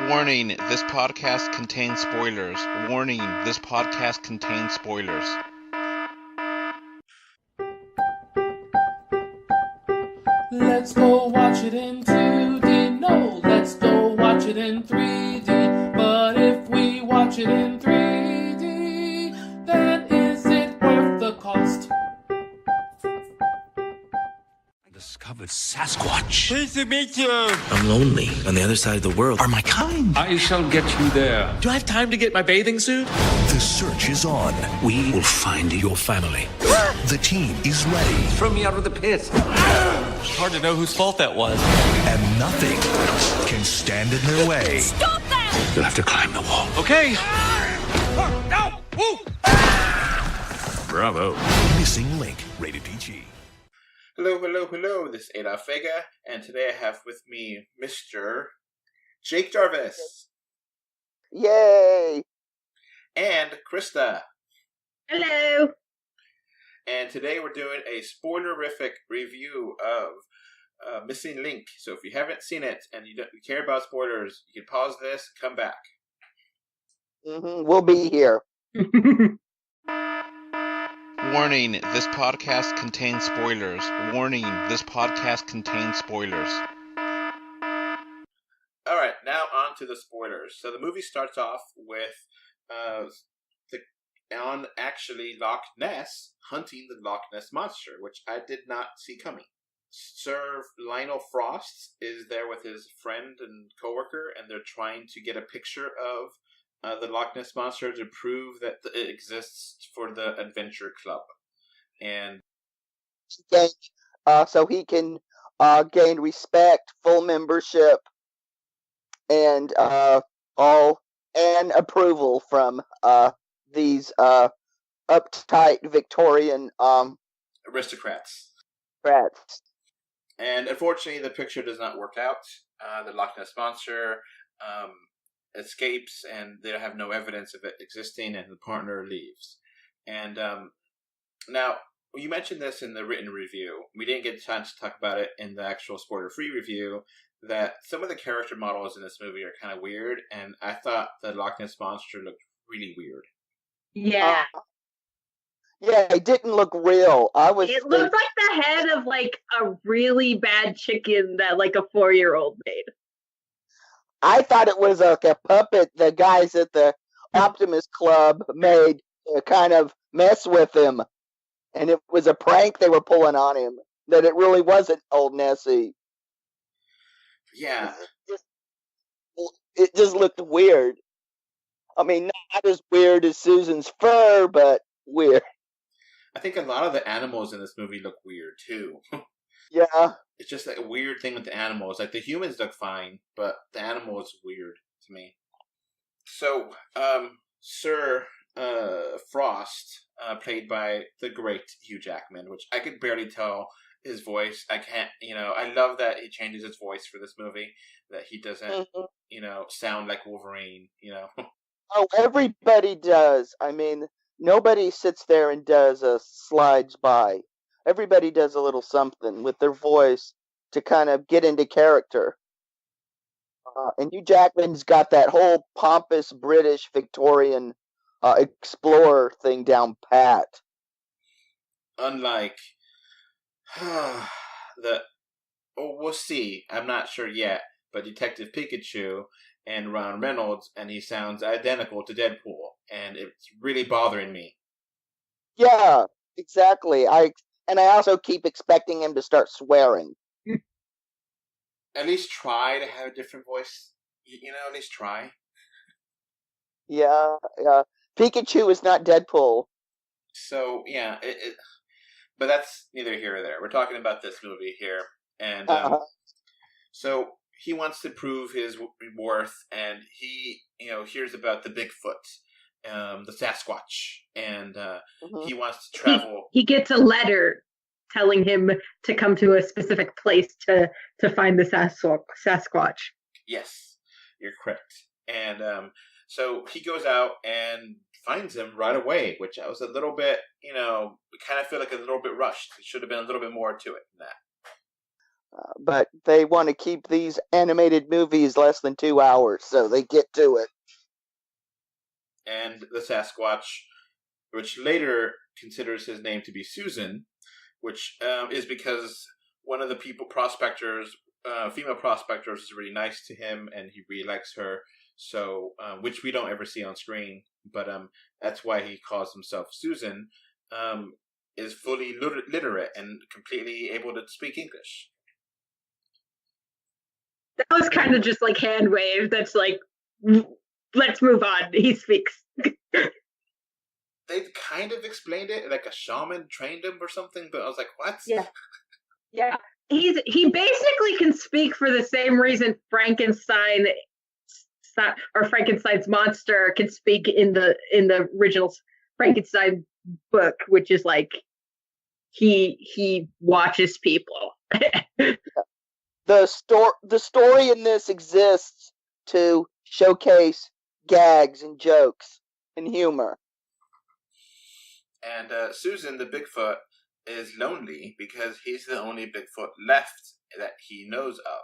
Warning, this podcast contains spoilers. Warning, this podcast contains spoilers. Let's go watch it in 2D. No, let's go watch it in 3D. But if we watch it in 3D, then is it worth the cost? Discovered Sasquatch. Pleased to meet you. I'm lonely. On the other side of the world are my kind. I shall get you there. Do I have time to get my bathing suit? The search is on. We will find your family. The team is ready. Throw me out of the pit. It's hard to know whose fault that was. And nothing can stand in their way. Stop that! You'll have to climb the wall. Okay. No! Woo! Bravo. Missing Link. Rated PG. Hello, this is Adolf Vega, and today I have with me Mr. Jake Jarvis. Yay! And Krista. Hello! And today we're doing a spoilerific review of Missing Link. So if you haven't seen it and you care about spoilers, you can pause this, come back. We'll be here. Warning, this podcast contains spoilers. Warning, this podcast contains spoilers. Alright, now on to the spoilers. So the movie starts off with Loch Ness hunting the Loch Ness Monster, which I did not see coming. Sir Lionel Frost is there with his friend and coworker, and they're trying to get a picture of the Loch Ness Monster to prove that it exists for the Adventure Club. And so he can gain respect, full membership, and approval from these uptight Victorian aristocrats. Rats. And unfortunately, the picture does not work out. The Loch Ness Monster escapes, and they have no evidence of it existing, and the partner leaves. And now, you mentioned this in the written review. We didn't get a chance to talk about it in the actual spoiler-free review, that some of the character models in this movie are kind of weird, and I thought the Loch Ness Monster looked really weird. Yeah. Yeah, it didn't look real. It looked like the head of, like, a really bad chicken that, like, a 4-year-old made. I thought it was like a puppet the guys at the Optimus Club made to kind of mess with him. And it was a prank they were pulling on him. That it really wasn't old Nessie. Yeah. It just looked weird. I mean, not as weird as Susan's fur, but weird. I think a lot of the animals in this movie look weird, too. Yeah. It's just like a weird thing with the animals. Like, the humans look fine, but the animals weird to me. So, Sir Frost, played by the great Hugh Jackman, which I could barely tell his voice. I can't, I love that he changes his voice for this movie, that he doesn't, sound like Wolverine, Oh, everybody does. I mean, nobody sits there and does a slides by. Everybody does a little something with their voice to kind of get into character. And Hugh Jackman's got that whole pompous British Victorian explorer thing down pat. Unlike we'll see. I'm not sure yet, but Detective Pikachu and Ron Reynolds, and he sounds identical to Deadpool, and it's really bothering me. Yeah, exactly. I also keep expecting him to start swearing. At least try to have a different voice. At least try. Yeah. Pikachu is not Deadpool. So, yeah. But that's neither here or there. We're talking about this movie here. And so he wants to prove his worth, and he, hears about the Bigfoot, the Sasquatch, and he wants to travel. He gets a letter telling him to come to a specific place to find the Sasquatch. Yes, you're correct. And so he goes out and finds him right away, which I was a little bit, kind of feel like a little bit rushed. It should have been a little bit more to it than that. But they want to keep these animated movies less than 2 hours, so they get to it. And the Sasquatch, which later considers his name to be Susan, which is because one of the female prospectors is really nice to him, and he really likes her. So, which we don't ever see on screen, but that's why he calls himself Susan. Is fully literate and completely able to speak English. That was kind of just like hand wave. That's like, let's move on. He speaks. They kind of explained it like a shaman trained him or something, but I was like, what? Yeah. He basically can speak for the same reason Frankenstein's monster can speak in the original Frankenstein book, which is like he watches people. The story in this exists to showcase gags and jokes and humor. And Susan, the Bigfoot, is lonely because he's the only Bigfoot left that he knows of.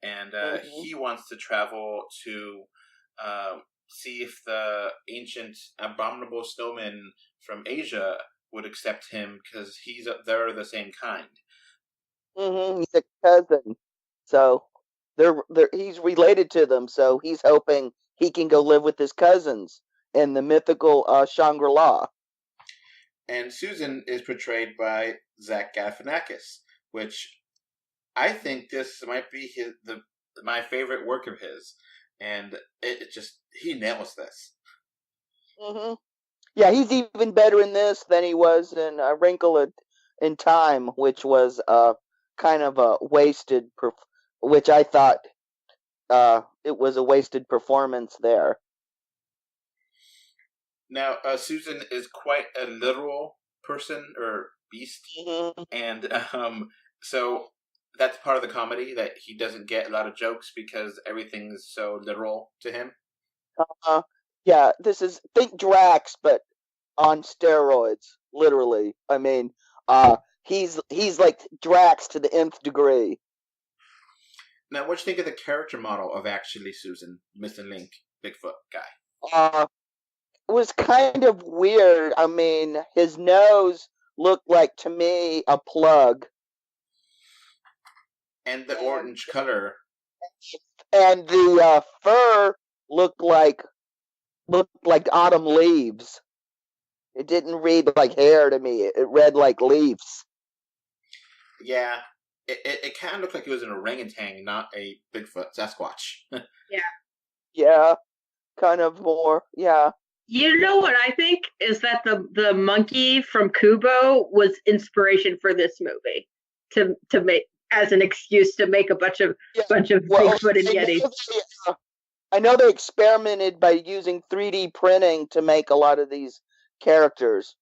And he wants to travel to see if the ancient abominable snowmen from Asia would accept him because they're the same kind. He's a cousin, so he's related to them. So he's hoping he can go live with his cousins in the mythical Shangri-La. And Susan is portrayed by Zach Galifianakis, which I think this might be my favorite work of his, and he nails this. Yeah, he's even better in this than he was in A Wrinkle in Time, which was kind of a wasted, which I thought it was a wasted performance there. Now, Susan is quite a literal person or beast, and so that's part of the comedy, that he doesn't get a lot of jokes because everything is so literal to him. Yeah, think Drax, but on steroids, literally. I mean, he's like Drax to the nth degree. Now, what do you think of the character model of actually Susan, Mr. Link, Bigfoot guy? It was kind of weird. I mean, his nose looked like, to me, a plug. And the orange color. And the fur looked like autumn leaves. It didn't read like hair to me. It read like leaves. Yeah. It kind of looked like it was an orangutan, not a Bigfoot Sasquatch. Yeah. Kind of more, yeah. You know what I think is that the monkey from Kubo was inspiration for this movie to make as an excuse to make a bunch of Bigfoot and Yetis. I know they experimented by using 3D printing to make a lot of these characters.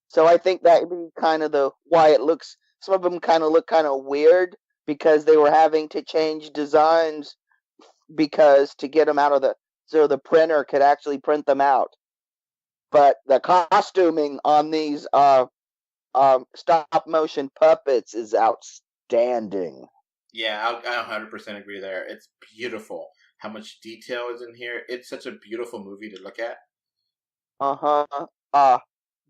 So I think that would be kind of why it looks. Some of them kind of look kind of weird because they were having to change designs because to get them out of so the printer could actually print them out. But the costuming on these stop motion puppets is outstanding. Yeah, I 100% agree there. It's beautiful how much detail is in here. It's such a beautiful movie to look at.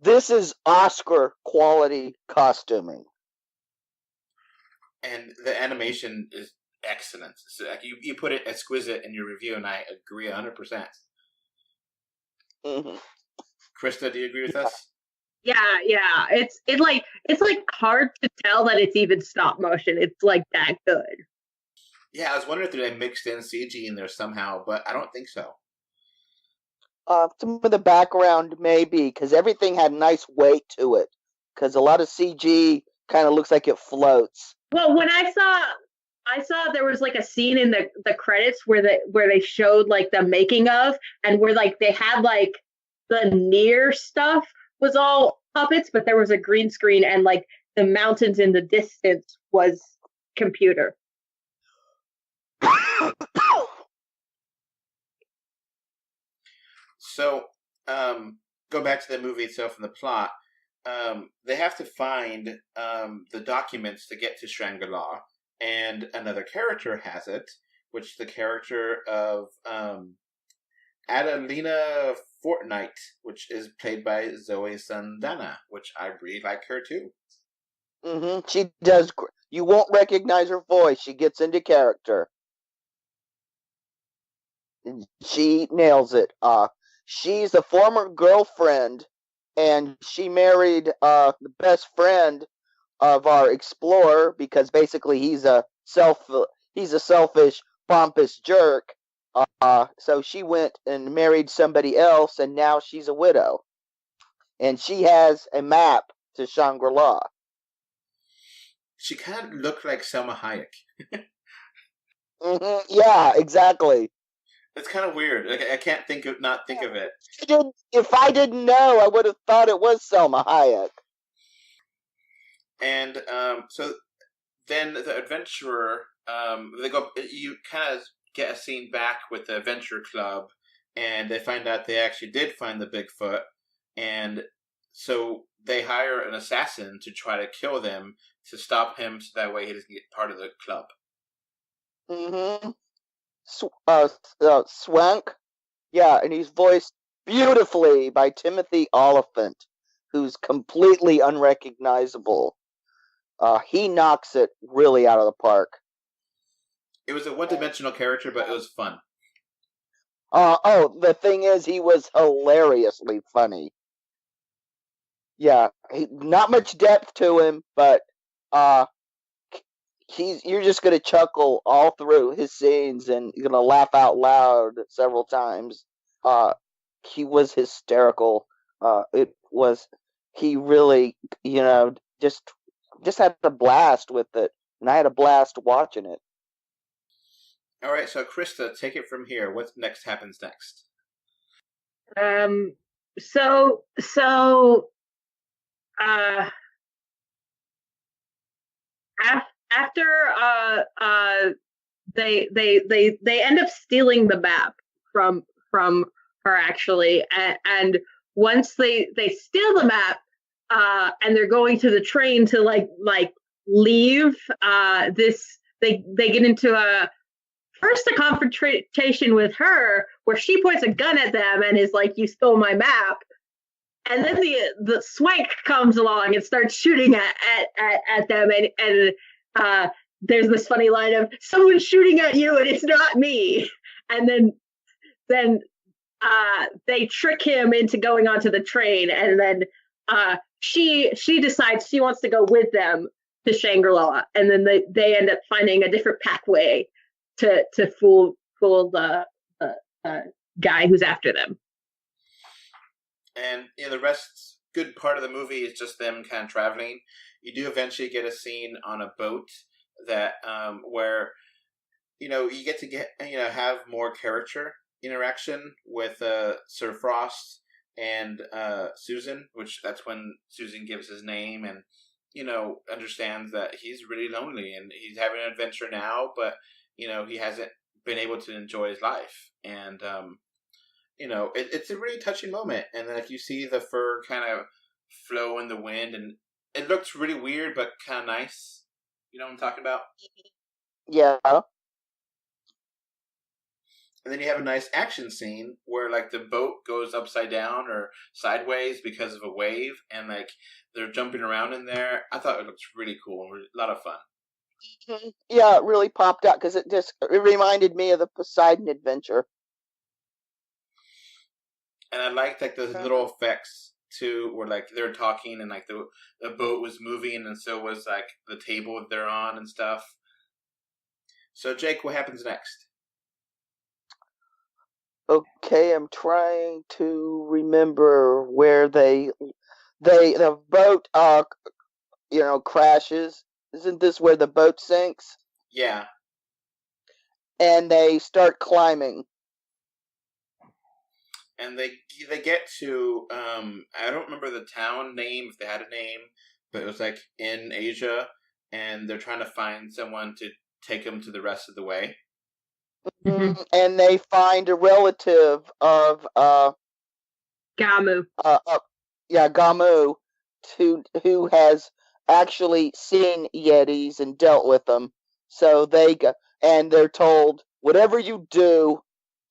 This is Oscar quality costuming. And the animation is excellent. So you put it exquisite in your review, and I agree 100%. Krista, do you agree with us? Yeah. It's like hard to tell that it's even stop motion. It's like that good. Yeah, I was wondering if they mixed in CG in there somehow, but I don't think so. Some of the background maybe, because everything had nice weight to it. Because a lot of CG kind of looks like it floats. Well, when I saw there was like a scene in the credits where they showed like the making of, and where like they had like the near stuff was all puppets, but there was a green screen, and like the mountains in the distance was computer. So, go back to the movie itself and the plot. they have to find the documents to get to Shangri-La, and another character has it, which is the character of Adelina Fortnight, which is played by Zoe Saldana, which I really like her too. She does. You won't recognize her voice. She gets into character. She nails it. She's a former girlfriend, and she married the best friend of our explorer because basically he's a selfish, pompous jerk. So she went and married somebody else, and now she's a widow, and she has a map to Shangri-La. She kind of looked like Selma Hayek. Yeah, exactly. It's kind of weird. Like, I can't not think of it. If I didn't know, I would have thought it was Selma Hayek. And so then the adventurer, they go. You kind of get a scene back with the adventure club, and they find out they actually did find the Bigfoot, and so they hire an assassin to try to kill them to stop him, so that way he doesn't get part of the club. Swank. Yeah, and he's voiced beautifully by Timothy Oliphant, who's completely unrecognizable. He knocks it really out of the park. It was a one-dimensional character, but it was fun. The thing is, he was hilariously funny. Yeah, not much depth to him, but you're just gonna chuckle all through his scenes, and you're gonna laugh out loud several times. He was hysterical. He really, just had a blast with it, and I had a blast watching it. All right, so Krista, take it from here. What happens next? After they end up stealing the map from her, actually, and once they steal the map, and they're going to the train to like leave, they get into a confrontation with her where she points a gun at them and is like, "You stole my map." And then the swank comes along and starts shooting at them, and there's this funny line of, "Someone's shooting at you and it's not me." And then they trick him into going onto the train, and then she decides she wants to go with them to Shangri-La, and then they end up finding a different pathway to fool the guy who's after them. And the rest, good part of the movie is just them kind of traveling. You do eventually get a scene on a boat that where you get to have more character interaction with Sir Frost and Susan, which that's when Susan gives his name and understands that he's really lonely and he's having an adventure now, but he hasn't been able to enjoy his life, and it's a really touching moment. And then if you see the fur kind of flow in the wind, and it looks really weird but kind of nice. You know what I'm talking about? Yeah. And then you have a nice action scene where like the boat goes upside down or sideways because of a wave, and like they're jumping around in there. I thought it looked really cool and a lot of fun. Yeah, it really popped out because it reminded me of the Poseidon Adventure. And I liked like those little effects too, where like they're talking and like the boat was moving, and so was like the table that they're on and stuff. So Jake, what happens next? Okay, I'm trying to remember where the boat crashes. Isn't this where the boat sinks? Yeah. And they start climbing. And they get to I don't remember the town name, if they had a name, but it was like in Asia, and they're trying to find someone to take them to the rest of the way. Mm-hmm. And they find a relative of Gamu. Gamu, who has actually seen Yetis and dealt with them. So they're told, whatever you do,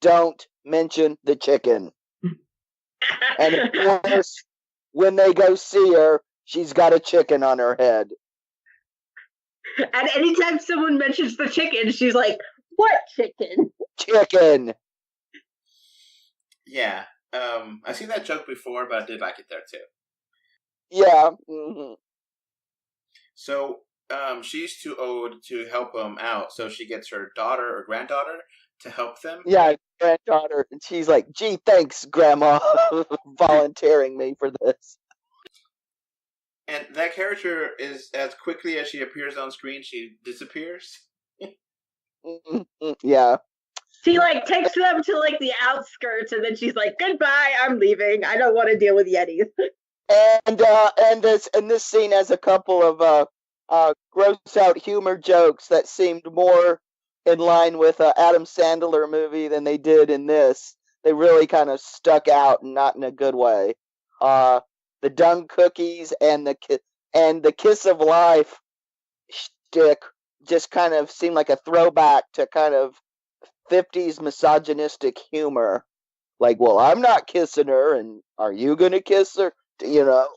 don't mention the chicken. And of course, when they go see her, she's got a chicken on her head. And anytime someone mentions the chicken, she's like, "What chicken?" Chicken. Yeah. I've seen that joke before, but I did like it there too. Yeah. Mm-hmm. So she's too old to help them out, so she gets her daughter or granddaughter to help them. Yeah, granddaughter. And she's like, "Gee, thanks, Grandma, volunteering me for this." And that character is, as quickly as she appears on screen, she disappears. Yeah. She like takes them to like the outskirts, and then she's like, "Goodbye, I'm leaving. I don't want to deal with Yetis." And this scene has a couple of gross out humor jokes that seemed more in line with Adam Sandler movie than they did in this. They really kind of stuck out, and not in a good way. The dung cookies and the kiss of life shtick just kind of seemed like a throwback to kind of 50s misogynistic humor. Like, well, I'm not kissing her, and are you gonna kiss her? You know?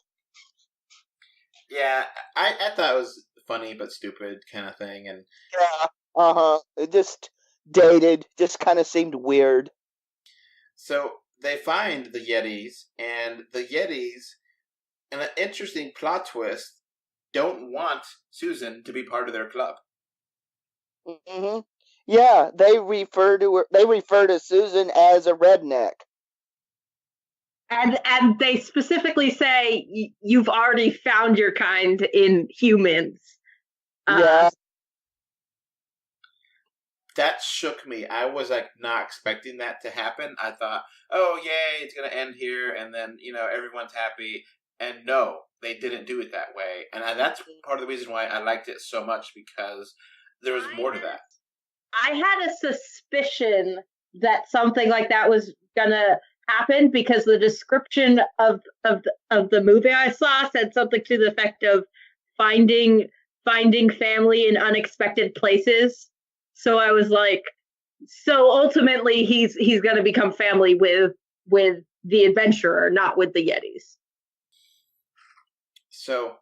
Yeah, I thought it was funny but stupid kind of thing, and yeah, it just dated, just kind of seemed weird. So they find the Yetis, and the Yetis, in an interesting plot twist, don't want Susan to be part of their club. Mm-hmm. Yeah, they refer to Susan as a redneck. And they specifically say, "You've already found your kind in humans." Yeah. That shook me. I was like not expecting that to happen. I thought, oh yay, it's gonna end here, and then everyone's happy. And no, they didn't do it that way. And that's part of the reason why I liked it so much, because there was more to that. I had a suspicion that something like that was gonna happen, because the description of the movie I saw said something to the effect of finding family in unexpected places. So I was like, so ultimately he's gonna become family with the adventurer, not with the Yetis. So,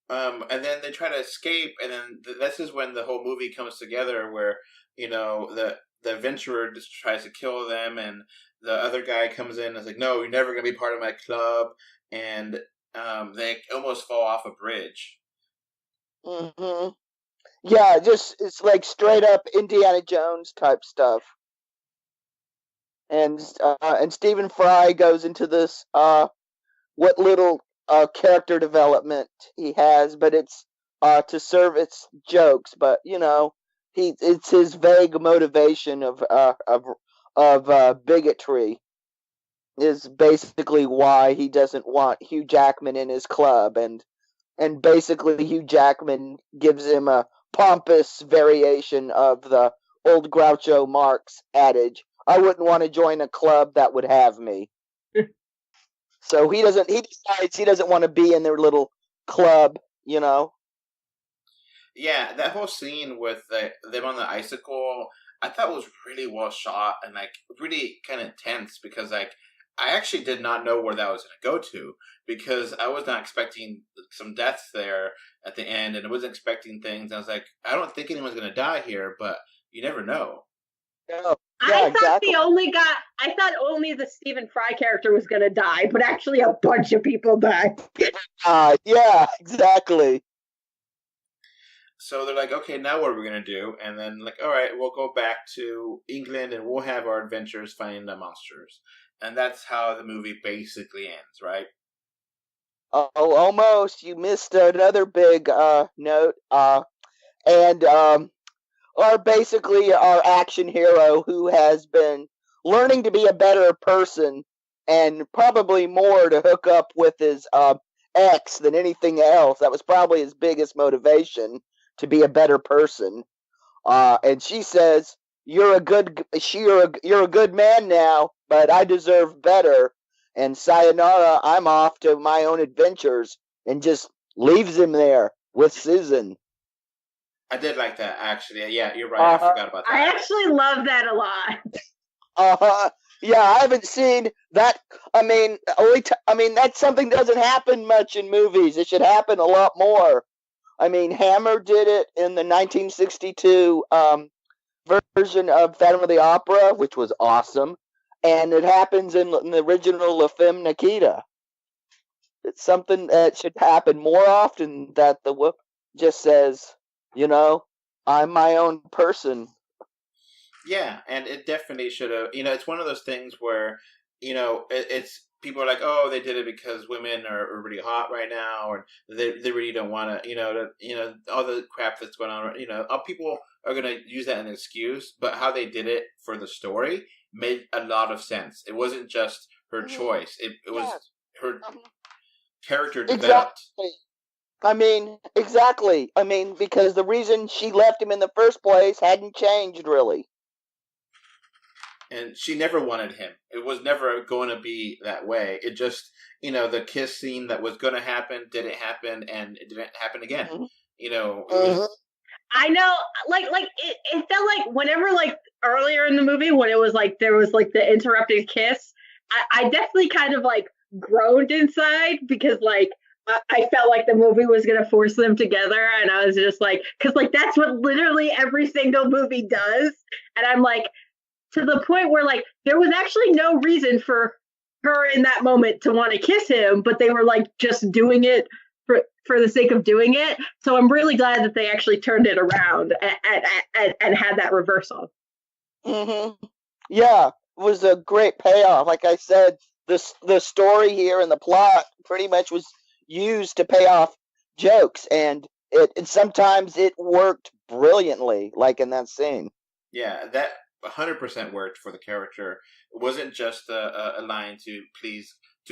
and then they try to escape, and then this is when the whole movie comes together, where the adventurer just tries to kill them, and the other guy comes in and is like, "No, you're never gonna be part of my club," and they almost fall off a bridge. Mm-hmm. Yeah, it's like straight up Indiana Jones type stuff. And Stephen Fry goes into this what little character development he has, but it's to serve its jokes. But it's his vague motivation of bigotry is basically why he doesn't want Hugh Jackman in his club, and basically Hugh Jackman gives him a pompous variation of the old Groucho Marx adage, "I wouldn't want to join a club that would have me." So he decides he doesn't want to be in their little club, Yeah, that whole scene with them on the icicle, I thought was really well shot and like really kind of tense, because like I actually did not know where that was going to go to, because I was not expecting some deaths there at the end, and I wasn't expecting things. I was like, I don't think anyone's going to die here, but you never know. No. I thought only the Stephen Fry character was going to die, but actually a bunch of people died. Yeah, exactly. So they're like, okay, now what are we going to do? And then like, all right, we'll go back to England and we'll have our adventures finding the monsters. And that's how the movie basically ends, right? Oh, almost. You missed another big note. Basically our action hero, who has been learning to be a better person, and probably more to hook up with his ex than anything else. That was probably his biggest motivation, to be a better person. And she says, "You're a good man now, but I deserve better." and sayonara, I'm off to my own adventures, and just leaves him there with Susan. I did like that, actually. Yeah, you're right. I forgot about that. I actually love that a lot. Yeah, I haven't seen that. I mean, that's something that doesn't happen much in movies. It should happen a lot more. I mean, Hammer did it in the 1962 version of Phantom of the Opera, which was awesome, and it happens in the original La Femme Nikita. It's something that should happen more often, that the whoop just says, I'm my own person. Yeah, and it definitely should have. It's one of those things where, it's people are like, oh, they did it because women are really hot right now, or they really don't want to, all the crap that's going on. People are going to use that as an excuse, but how they did it for the story made a lot of sense. It wasn't just her choice; it was her character developed. Exactly. Because the reason she left him in the first place hadn't changed really. And she never wanted him. It was never going to be that way. It just, the kiss scene that was going to happen didn't happen, and it didn't happen again. Mm-hmm. It was... I know, it felt like whenever, earlier in the movie, when it was, there was, the interrupted kiss, I definitely kind of, groaned inside, because, I felt like the movie was going to force them together, and I was just because, that's what literally every single movie does, and I'm to the point where there was actually no reason for her in that moment to want to kiss him, but they were just doing it for the sake of doing it. So I'm really glad that they actually turned it around and had that reversal. Mm-hmm. Yeah, it was a great payoff. Like I said, the story here and the plot pretty much was used to pay off jokes, and it sometimes it worked brilliantly, like in that scene. Yeah, that 100% worked for the character. It wasn't just a line to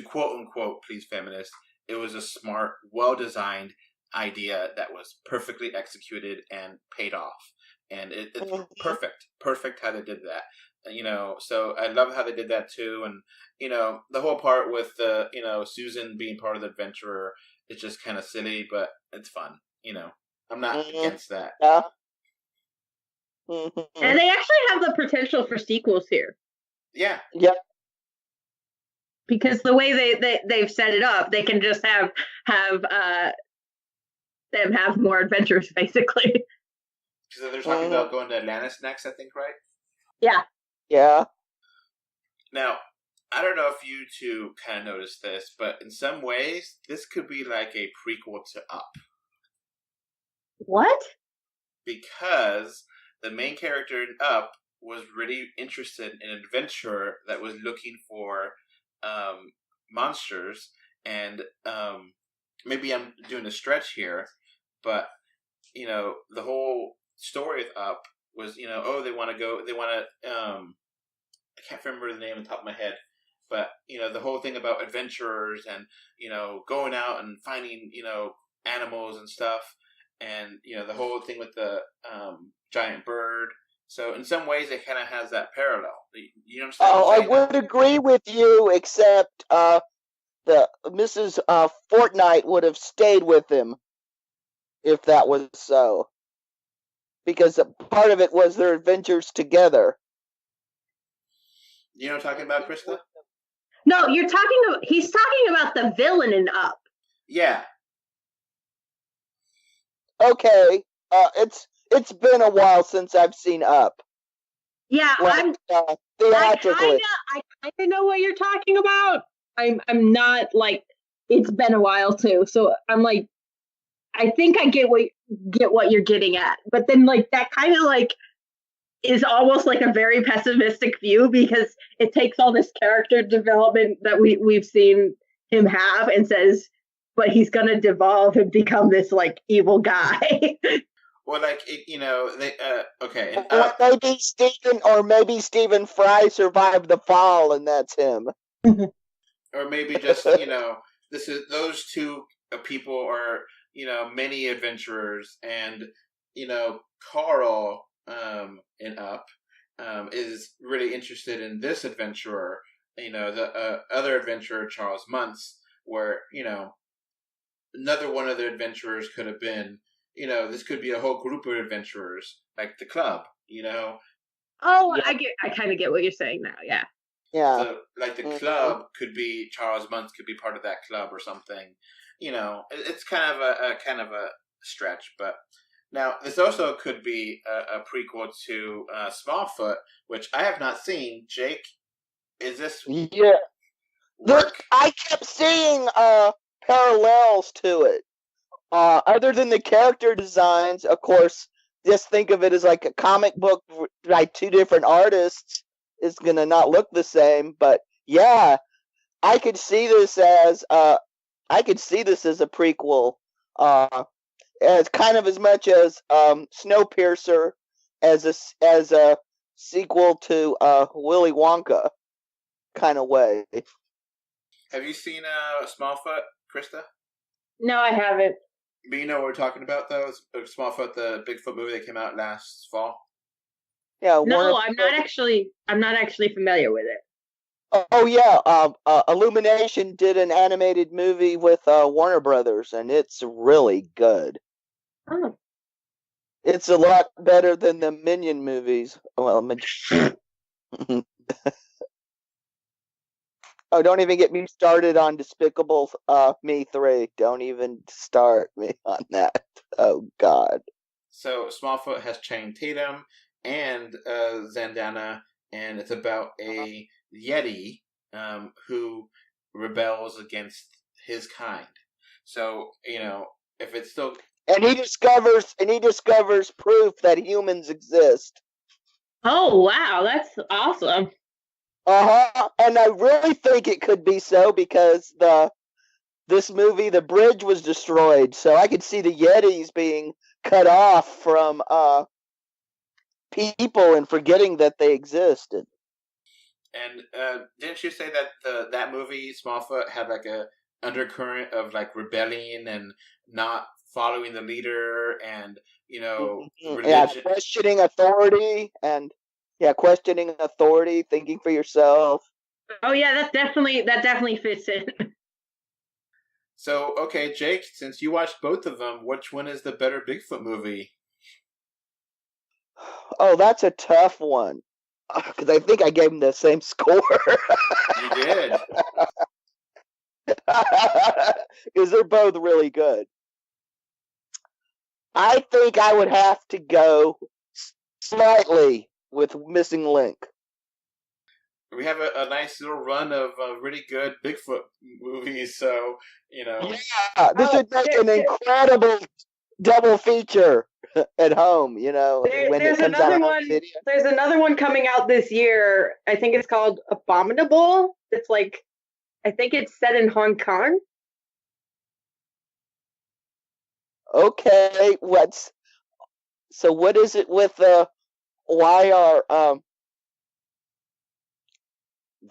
quote unquote please feminists. It was a smart, well-designed idea that was perfectly executed and paid off. And it's perfect how they did that. So I love how they did that too. And, the whole part with Susan being part of the adventurer is just kind of silly, but it's fun. I'm not against that. Yeah. And they actually have the potential for sequels here. Yeah. Yep. Because the way they've set it up, they can just have them have more adventures, basically. So they're talking about going to Atlantis next, I think, right? Yeah. Yeah. Now, I don't know if you two kind of noticed this, but in some ways, this could be like a prequel to Up. What? Because the main character in Up was really interested in an adventurer that was looking for monsters, and maybe I'm doing a stretch here, but the whole story of Up was they want to I can't remember the name on the top of my head, but the whole thing about adventurers and going out and finding animals and stuff, and the whole thing with the giant bird. So in some ways, it kind of has that parallel. You understand? Oh, I would agree with you, except the Mrs. Fortnite would have stayed with him if that was so, because part of it was their adventures together. You know what I'm talking about, Krista? No, he's talking about the villain in Up. Yeah. Okay. It's been a while since I've seen Up. Yeah, theatrically. I kind of know what you're talking about. I'm not it's been a while too, so I'm I think I get what you're getting at, but then that kind of is almost a very pessimistic view, because it takes all this character development that we've seen him have and says, but he's gonna devolve and become this evil guy. Well, they okay. Maybe Stephen Fry survived the fall, and that's him. Or maybe just those two people are many adventurers, and Carl in Up is really interested in this adventurer the other adventurer, Charles Muntz, where, another one of the adventurers could have been, this could be a whole group of adventurers, like the club, Oh, Yeah. I kind of get what you're saying now. Yeah. Yeah. So, like, the club could be, Charles Muntz could be part of that club or something. It's kind of a stretch, but now this also could be a prequel to Smallfoot, which I have not seen. Jake, is this Yeah. work? I kept seeing parallels to it. Other than the character designs, of course, just think of it as like a comic book by two different artists. Is gonna not look the same, but yeah, I could see this as a prequel, as kind of as much as Snowpiercer as a sequel to Willy Wonka kind of way. Have you seen Smallfoot, Krista? No, I haven't. But you know what we're talking about, though? It's Smallfoot, the Bigfoot movie that came out last fall. Yeah, No, I'm not actually familiar with it. Oh yeah, Illumination did an animated movie with Warner Brothers, and it's really good. Oh. It's a lot better than the Minion movies. Well, oh, don't even get me started on Despicable Me 3. Don't even start me on that. Oh God. So Smallfoot has Channing Tatum and Zendana, and it's about a Yeti who rebels against his kind. So, if it's still... And he discovers proof that humans exist. Oh, wow, that's awesome. And I really think it could be so because this movie, the bridge was destroyed, so I could see the Yetis being cut off from people and forgetting that they existed. And didn't you say that that movie Smallfoot had like a undercurrent of like rebellion and not following the leader and religion? Yeah, questioning authority thinking for yourself. Oh yeah, that definitely fits in. So, okay, Jake, since you watched both of them, which one is the better Bigfoot movie? Oh, that's a tough one. Because I think I gave him the same score. You did. Because they're both really good. I think I would have to go slightly with Missing Link. We have a nice little run of really good Bigfoot movies, so, Yeah, this would make an incredible double feature at home, when There's it comes out another on one. video. There's another one coming out this year. I think it's called Abominable. It's like, I think it's set in Hong Kong. Okay, what is it with why are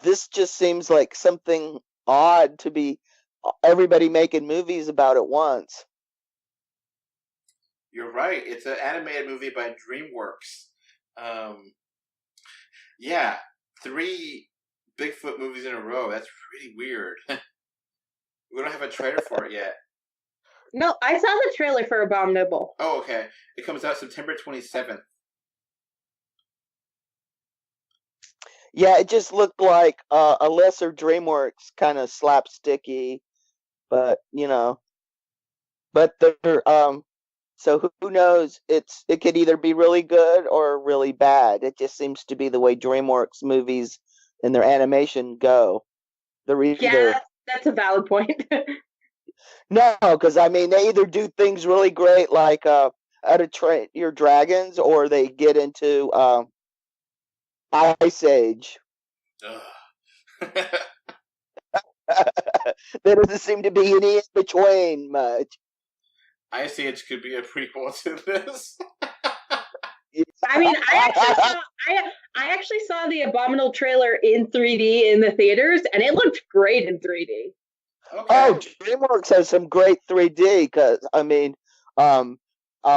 this just seems like something odd to be everybody making movies about it once. You're right. It's an animated movie by DreamWorks. Yeah, 3 Bigfoot movies in a row. That's really weird. We don't have a trailer for it yet. No, I saw the trailer for Abominable. Oh, okay. It comes out September 27th. Yeah, it just looked like a lesser DreamWorks kind of slapsticky, but but they're so who knows? It could either be really good or really bad. It just seems to be the way DreamWorks movies and their animation go. Yeah, that's a valid point. No, because they either do things really great like How to Train Your Dragons, or they get into Ice Age. There doesn't seem to be any in between much. Ice Age could be a prequel to this. I actually saw the Abominable trailer in 3D in the theaters, and it looked great in 3D. Okay. Oh, DreamWorks has some great 3D. Because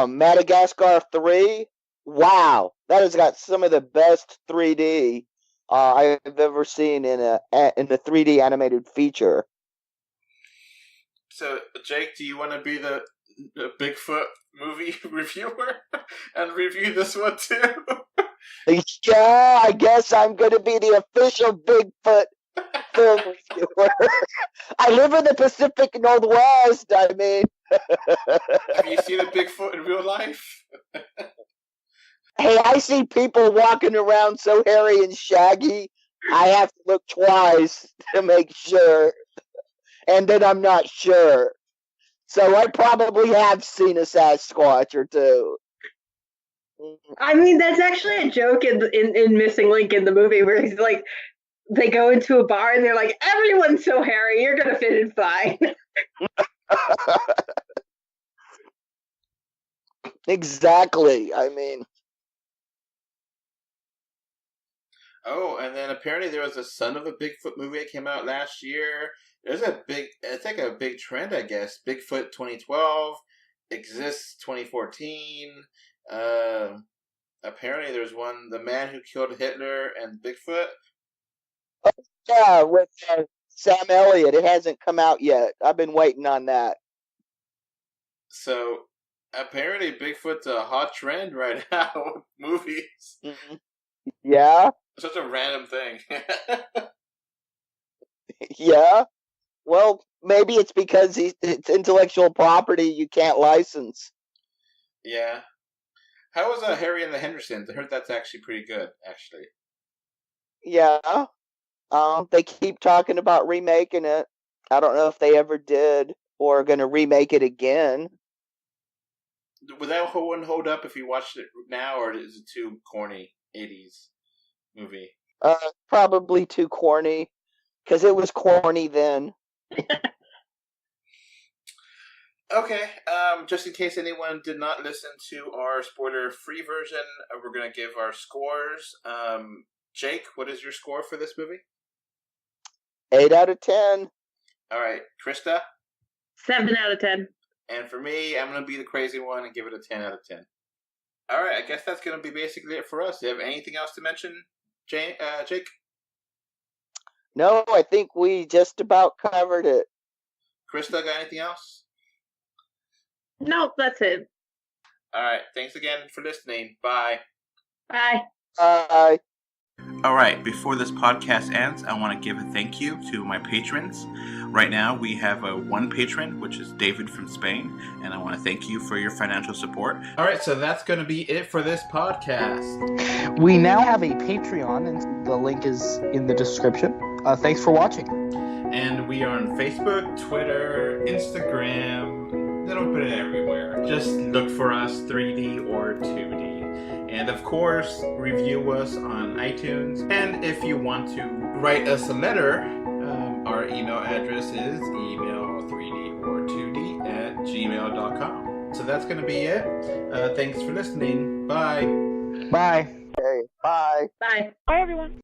Madagascar 3. Wow, that has got some of the best 3D I've ever seen in a 3D animated feature. So, Jake, do you want to be the Bigfoot movie reviewer and review this one too? Yeah, I guess I'm going to be the official Bigfoot film reviewer. I live in the Pacific Northwest. I mean, have you seen a Bigfoot in real life? Hey, I see people walking around so hairy and shaggy, I have to look twice to make sure. And then I'm not sure. So I probably have seen a Sasquatch or two. I mean, that's actually a joke in Missing Link in the movie where he's like, they go into a bar and they're like, everyone's so hairy, you're going to fit in fine. Exactly. I mean, oh, and then apparently there was a Son of a Bigfoot movie that came out last year. It's like a big trend, I guess. Bigfoot 2012, Exists 2014. Apparently there's one, The Man Who Killed Hitler and Bigfoot. yeah, with Sam Elliott. It hasn't come out yet. I've been waiting on that. So apparently Bigfoot's a hot trend right now with movies. Mm-hmm. Yeah? Such a random thing. Yeah? Well, maybe it's because it's intellectual property you can't license. Yeah. How was Harry and the Hendersons? I heard that's actually pretty good, actually. Yeah. They keep talking about remaking it. I don't know if they ever did or are going to remake it again. Would that one hold up if you watched it now, or is it too corny 80s movie? Probably too corny, because it was corny then. Okay, just in case anyone did not listen to our spoiler-free version, we're going to give our scores. Jake, what is your score for this movie? 8 out of 10. All right, Krista? 7 out of 10. And for me, I'm going to be the crazy one and give it a 10 out of 10. All right, I guess that's going to be basically it for us. Do you have anything else to mention, Jake? No, I think we just about covered it. Krista, got anything else? Nope, that's it. All right, thanks again for listening. Bye. Bye. Bye. All right, before this podcast ends, I want to give a thank you to my patrons. Right now, we have one patron, which is David from Spain, and I want to thank you for your financial support. All right, so that's going to be it for this podcast. We now have a Patreon, and the link is in the description. Thanks for watching. And we are on Facebook, Twitter, Instagram, a little bit everywhere. Just look for us 3D or 2D. And of course, review us on iTunes. And if you want to write us a letter, our email address is email3dortwo d@gmail.com. So that's going to be it. Thanks for listening. Bye. Bye. Okay, bye. Bye. Bye, everyone.